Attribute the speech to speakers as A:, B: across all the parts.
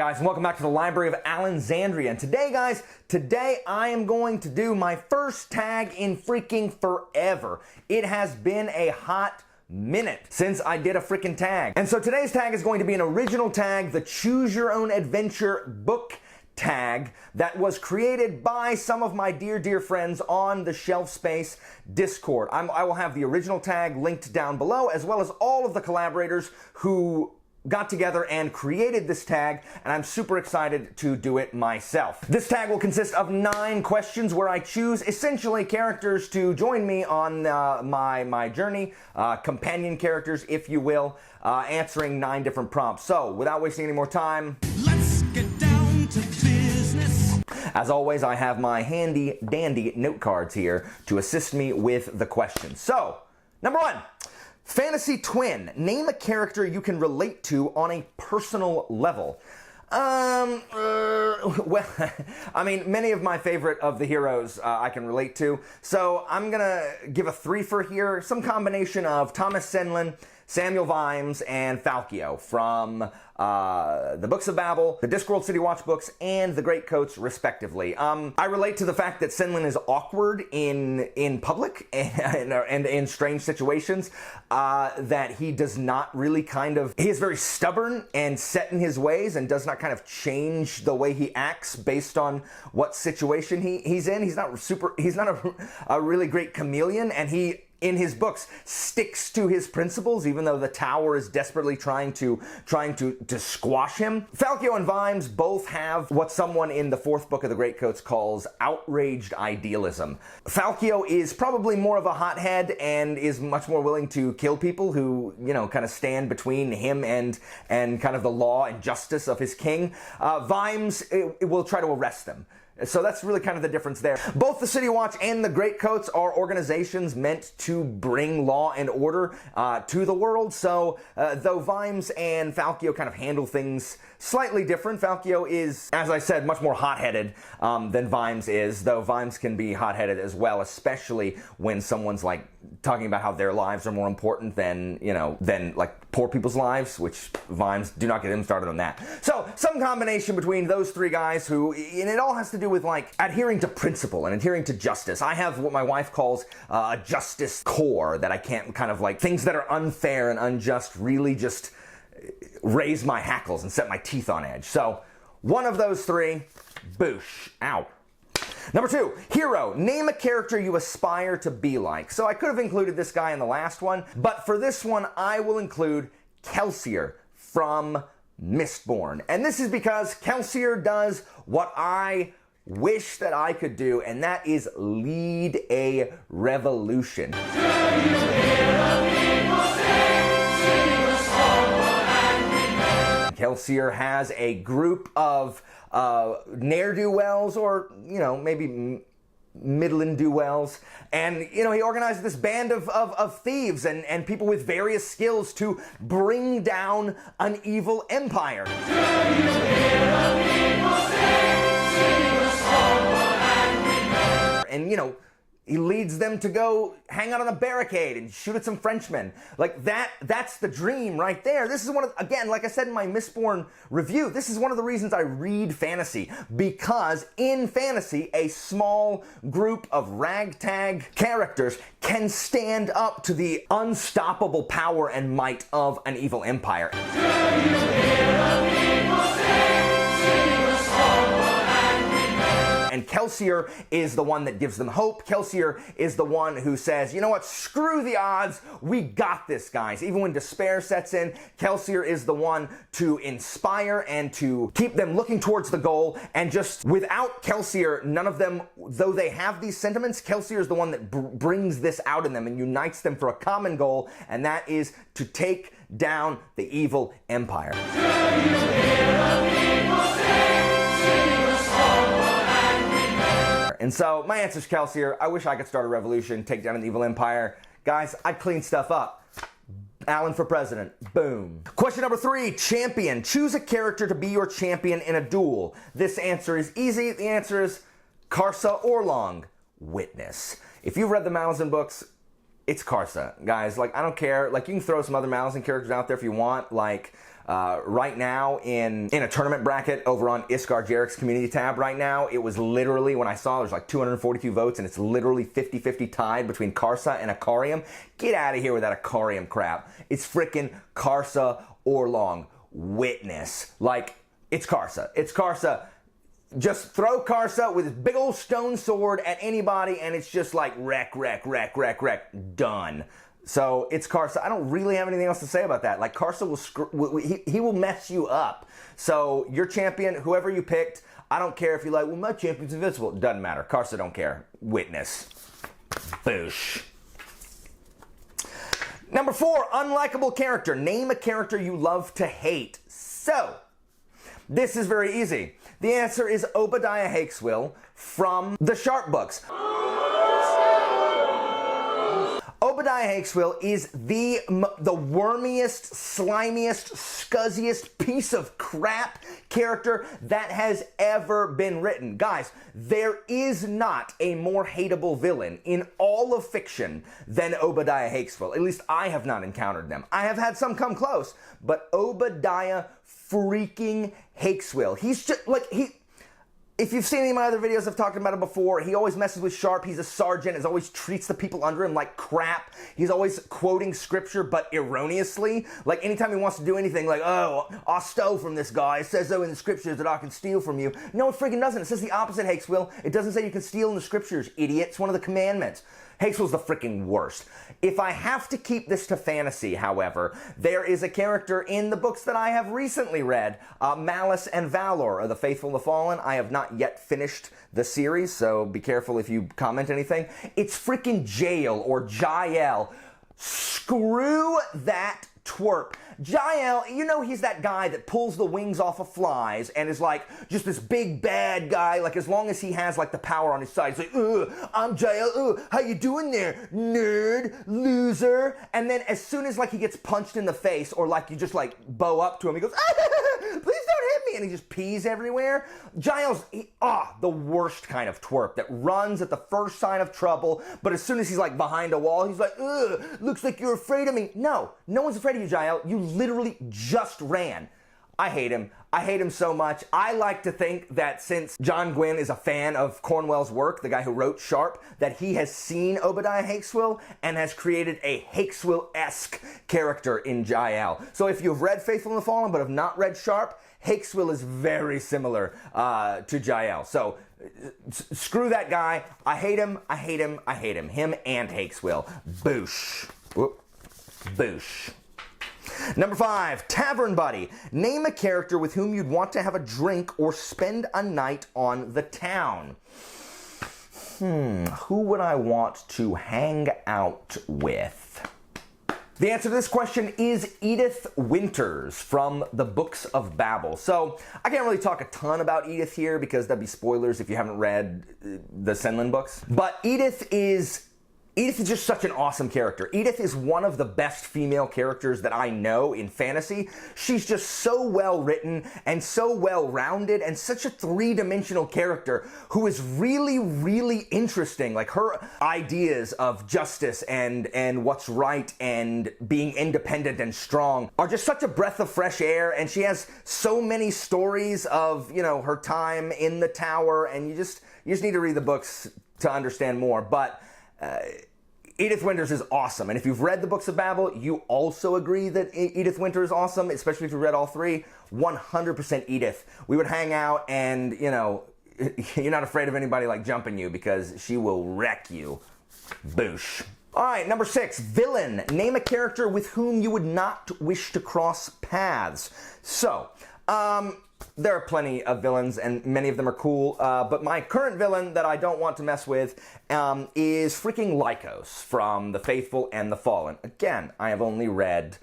A: guys, and welcome back to the Library of Alexandria. And today, guys, I am going to do my first tag in freaking forever. It has been a hot minute since I did a freaking tag. And so today's tag is going to be an original tag, the Choose Your Own Adventure book tag that was created by some of my dear friends on the Shelf Space Discord. I will have the original tag linked down below, as well as all of the collaborators who got together and created this tag, and I'm super excited to do it myself. This tag will consist of 9 questions where I choose essentially characters to join me on my journey, companion characters, if you will, answering 9 different prompts. So, without wasting any more time,
B: let's get down to business.
A: As always, I have my handy dandy note cards here to assist me with the questions. So, number 1. Fantasy twin. Name a character you can relate to on a personal level. Well, I mean, many of my favorite of the heroes I can relate to. So I'm gonna give a 3 for here. Some combination of Thomas Senlin, Samuel Vimes, and Falkio from the Books of Babel, the Discworld City Watch books, and the Great Coats, respectively. I relate to the fact that Senlin is awkward in public and in strange situations, that he does not really he is very stubborn and set in his ways and does not kind of change the way he acts based on what situation he's in. He's not a really great chameleon, and he, in his books, sticks to his principles even though the tower is desperately trying to squash him. Falkio and Vimes both have what someone in the 4th book of the Great Coats calls outraged idealism. Falkio is probably more of a hothead and is much more willing to kill people who, you know, kind of stand between him and kind of the law and justice of his king. Vimes will try to arrest them. So that's really kind of the difference there. Both the City Watch and the Great Coats are organizations meant to bring law and order to the world. So though Vimes and Falkio kind of handle things slightly different, Falkio is, as I said, much more hot-headed than Vimes is, though Vimes can be hot-headed as well, especially when someone's like talking about how their lives are more important than, you know, than like poor people's lives, which Vimes, do not get him started on that. So some combination between those 3 guys who, and it all has to do with like adhering to principle and adhering to justice. I have what my wife calls a justice core, that I can't kind of like, things that are unfair and unjust really just raise my hackles and set my teeth on edge. So one of those 3, boosh, ow. Number 2, hero. Name a character you aspire to be like. So I could have included this guy in the last one, but for this one, I will include Kelsier from Mistborn. And this is because Kelsier does what I wish that I could do, and that is lead a revolution. Kelsier has a group of ne'er-do-wells, or, you know, maybe middling-do-wells, and, you know, he organizes this band of thieves and people with various skills to bring down an evil empire. And, you know, he leads them to go hang out on a barricade and shoot at some Frenchmen. Like, that's the dream right there. This is one of, again, like I said in my Mistborn review, this is one of the reasons I read fantasy. Because in fantasy, a small group of ragtag characters can stand up to the unstoppable power and might of an evil empire. And Kelsier is the one that gives them hope. Kelsier is the one who says, you know what, screw the odds, we got this, guys. Even when despair sets in, Kelsier is the one to inspire and to keep them looking towards the goal. And just without Kelsier, none of them, though they have these sentiments, Kelsier is the one that brings this out in them and unites them for a common goal, and that is to take down the evil empire. And so, my answer is Kelsier. I wish I could start a revolution, take down an evil empire. Guys, I'd clean stuff up. Alan for president. Boom. Question number 3, champion. Choose a character to be your champion in a duel. This answer is easy. The answer is Karsa Orlong, Witness. If you've read the Malazan books, it's Karsa, guys. Like, I don't care. Like, you can throw some other Malazan characters out there if you want. Like, right now in a tournament bracket over on Iskar Jarek's community tab right now, it was literally, when I saw there's like 242 votes and it's literally 50-50 tied between Karsa and Akarium. Get out of here with that Akarium crap. It's freaking Karsa or Long. Witness. Like, it's Karsa. It's Karsa. Just throw Karsa with his big old stone sword at anybody and it's just like wreck, done. So it's Karsa. I don't really have anything else to say about that. Like, Karsa he will mess you up. So your champion, whoever you picked, I don't care if you're like, well, my champion's invincible. Doesn't matter. Karsa don't care. Witness. Boosh. Number 4, unlikable character. Name a character you love to hate. So, this is very easy. The answer is Obadiah Hakeswill from the Sharp books. Obadiah Hakeswill is the wormiest, slimiest, scuzziest piece of crap character that has ever been written. Guys, there is not a more hateable villain in all of fiction than Obadiah Hakeswill. At least I have not encountered them. I have had some come close, but Obadiah freaking Hakeswill. He's just like, if you've seen any of my other videos, I've talked about it before. He always messes with Sharp. He's a sergeant. He always treats the people under him like crap. He's always quoting scripture, but erroneously. Like, anytime he wants to do anything, like, oh, I stole from this guy. It says, though, in the scriptures that I can steal from you. No, it freaking doesn't. It says the opposite, Hakeswill. It doesn't say you can steal in the scriptures, idiot. It's one of the commandments. Hakeswill's the freaking worst. If I have to keep this to fantasy, however, there is a character in the books that I have recently read, Malice and Valor, The Faithful and the Fallen. I have not yet finished the series, so be careful if you comment anything. It's freaking Jael or Jael. Screw that twerp. Jael, you know, he's that guy that pulls the wings off of flies and is like just this big bad guy. Like, as long as he has like the power on his side, he's like, I'm Jael, how you doing there, nerd, loser? And then as soon as like he gets punched in the face or like you just like bow up to him, he goes, please don't hit me, and he just pees everywhere. Jael's the worst kind of twerp that runs at the first sign of trouble, but as soon as he's like behind a wall, he's like, looks like you're afraid of me. No one's afraid of you, Jael. You literally just ran. I hate him. I hate him so much. I like to think that since John Gwynne is a fan of Cornwell's work, the guy who wrote Sharp, that he has seen Obadiah Hakeswill and has created a Hakeswill-esque character in Jael. So if you've read Faithful and the Fallen but have not read Sharp, Hakeswill is very similar to Jael. So screw that guy. I hate him. I hate him. I hate him. Him and Hakeswill. Boosh. Whoop. Boosh. Number 5, Tavern Buddy. Name a character with whom you'd want to have a drink or spend a night on the town. Who would I want to hang out with? The answer to this question is Edith Winters from the Books of Babel. So I can't really talk a ton about Edith here because that'd be spoilers if you haven't read the Senlin books. But Edith is just such an awesome character. Edith is one of the best female characters that I know in fantasy. She's just so well written and so well rounded and such a three-dimensional character who is really, really interesting. Like, her ideas of justice and what's right and being independent and strong are just such a breath of fresh air, and she has so many stories of, you know, her time in the tower, and you just need to read the books to understand more. But Edith Winters is awesome, and if you've read the Books of Babel, you also agree that Edith Winters is awesome, especially if you read all 3. 100% Edith. We would hang out, and, you know, you're not afraid of anybody like jumping you because she will wreck you. Boosh. All right, number 6, villain. Name a character with whom you would not wish to cross paths. So, there are plenty of villains, and many of them are cool, but my current villain that I don't want to mess with is freaking Lycos from The Faithful and the Fallen. Again, I have only read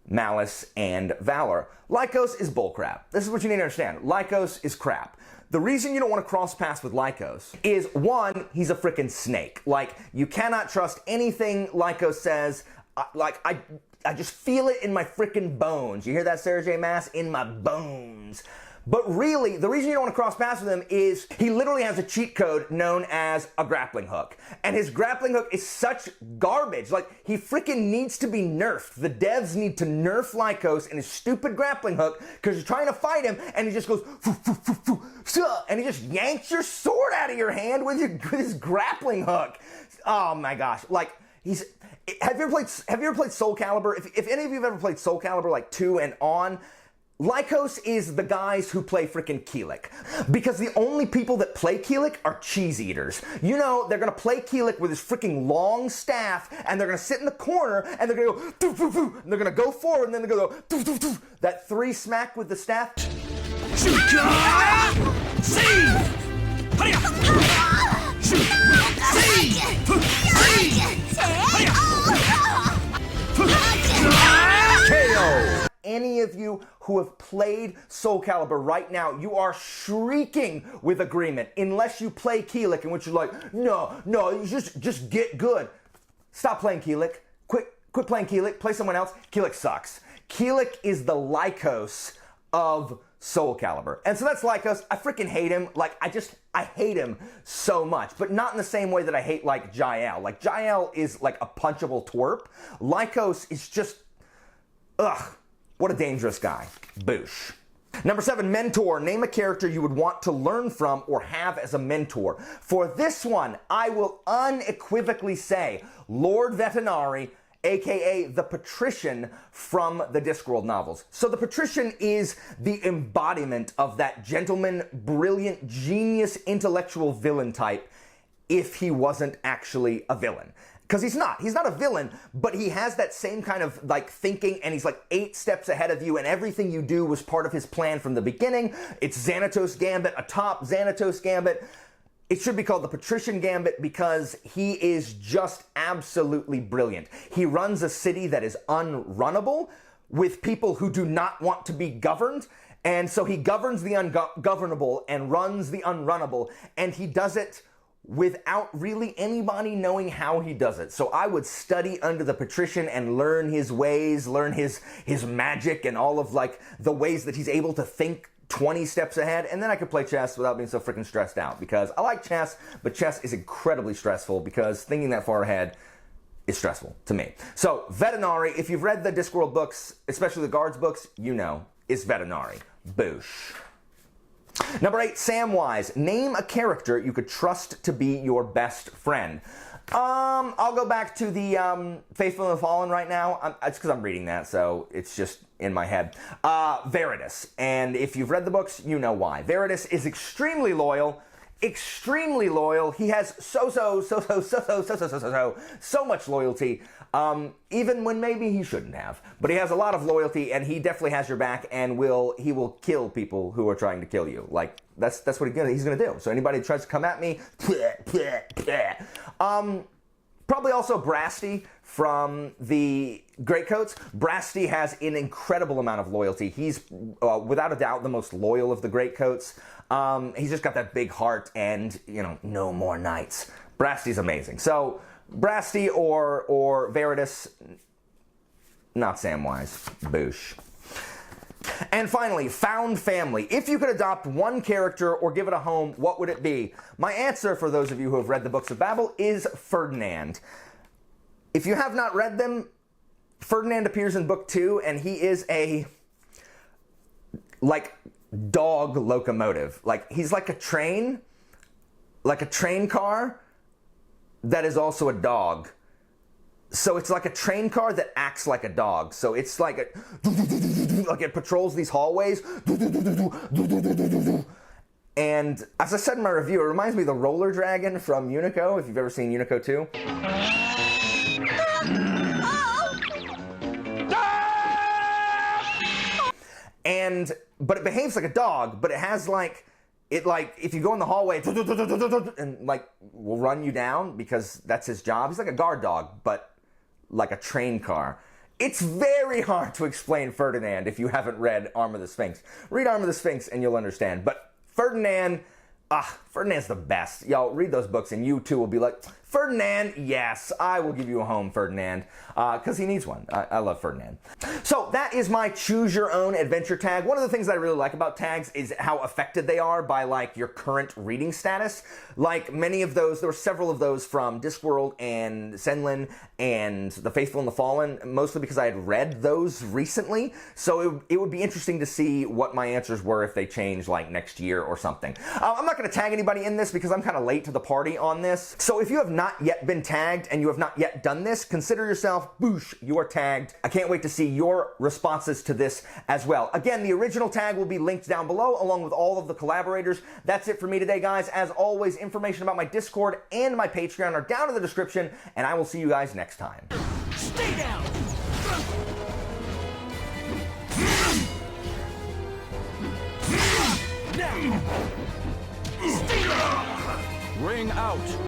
A: Malice and Valor. Lycos is bullcrap. This is what you need to understand. Lycos is crap. The reason you don't want to cross paths with Lycos is, 1, he's a freaking snake. Like, you cannot trust anything Lycos says. I just feel it in my freaking bones. You hear that, Sarah J. Maas? In my bones. But really, the reason you don't want to cross paths with him is he literally has a cheat code known as a grappling hook. And his grappling hook is such garbage. Like, he freaking needs to be nerfed. The devs need to nerf Lycos and his stupid grappling hook because you're trying to fight him and he just goes, foo, foo, foo, foo, and he just yanks your sword out of your hand with his grappling hook. Oh my gosh. Like, have you ever played Soul Calibur? If any of you have ever played Soul Calibur like 2 and on, Lycos is the guys who play frickin' Keelik. Because the only people that play Keelik are cheese eaters. You know, they're gonna play Keelik with his freaking long staff, and they're gonna sit in the corner, and they're gonna go, doo, doo, doo, and they're gonna go forward, and then they're gonna go, doo, doo, doo. That 3 smack with the staff. KO! Any of you who have played Soul Calibur right now, you are shrieking with agreement. Unless you play Keelik, in which you're like, no, you just get good. Stop playing Keelik. Quit playing Keelik. Play someone else. Keelik sucks. Keelik is the Lycos of Soul Calibur. And so that's Lycos. I freaking hate him. Like, I hate him so much. But not in the same way that I hate, like, Jael. Like, Jael is, like, a punchable twerp. Lycos is just, ugh. What a dangerous guy. Boosh. Number 7, mentor. Name a character you would want to learn from or have as a mentor. For this one, I will unequivocally say Lord Vetinari, aka the Patrician from the Discworld novels. So the Patrician is the embodiment of that gentleman, brilliant, genius, intellectual villain type if he wasn't actually a villain. Because he's not a villain, but he has that same kind of like thinking, and he's like 8 steps ahead of you, and everything you do was part of his plan from the beginning. It's Xanatos Gambit, a top Xanatos Gambit. It should be called the Patrician Gambit because he is just absolutely brilliant. He runs a city that is unrunnable with people who do not want to be governed, and so he governs the ungovernable and runs the unrunnable, and he does it without really anybody knowing how he does it. So I would study under the Patrician and learn his ways, learn his magic and all of like the ways that he's able to think 20 steps ahead, and then I could play chess without being so freaking stressed out, because I like chess, but chess is incredibly stressful because thinking that far ahead is stressful to me. So Vetinari, if you've read the Discworld books, especially the Guards books, you know, is Vetinari. Boosh. Number 8, Samwise. Name a character you could trust to be your best friend. I'll go back to the Faithful and the Fallen right now. It's because I'm reading that, so it's just in my head. Veritas. And if you've read the books, you know why. Veritas is extremely loyal. Extremely loyal. He has so much loyalty, even when maybe he shouldn't have. But he has a lot of loyalty, and he definitely has your back, and he will kill people who are trying to kill you. Like, that's what he's gonna do. So anybody that tries to come at me, probably also Brasty from the Greatcoats. Brasty has an incredible amount of loyalty. He's without a doubt the most loyal of the Greatcoats. He's just got that big heart, and you know, no more knights. Brasty's amazing. So Brasty or Veritas, not Samwise. Boosh. And finally, found family. If you could adopt one character or give it a home, what would it be? My answer, for those of you who have read the Books of Babel, is Ferdinand. If you have not read them, Ferdinand appears in book 2, and he is a like dog locomotive. Like, he's like a train car that is also a dog. So it's like a train car that acts like a dog. So it's like it patrols these hallways. And as I said in my review, it reminds me of the roller dragon from Unico, if you've ever seen Unico 2. But it behaves like a dog, but it has like, if you go in the hallway, and like, will run you down because that's his job. He's like a guard dog, but like a train car. It's very hard to explain Ferdinand if you haven't read Arm of the Sphinx. Read Arm of the Sphinx and you'll understand. But Ferdinand's the best. Y'all read those books and you too will be like, Ferdinand, yes, I will give you a home, Ferdinand, because he needs one. I love Ferdinand. So that is my choose your own adventure tag. One of the things that I really like about tags is how affected they are by like your current reading status. Like many of those, there were several of those from Discworld and Senlin and The Faithful and the Fallen, mostly because I had read those recently. So it would be interesting to see what my answers were if they changed like next year or something. I'm not going to tag anybody in this because I'm kind of late to the party on this. So if you have not yet been tagged and you have not yet done this, consider yourself, boosh, you are tagged. I can't wait to see your responses to this as well. Again, the original tag will be linked down below along with all of the collaborators. That's it for me today, guys. As always, information about my Discord and my Patreon are down in the description, and I will see you guys next time.
B: Stay down! Now! Stay down!
C: Ring out.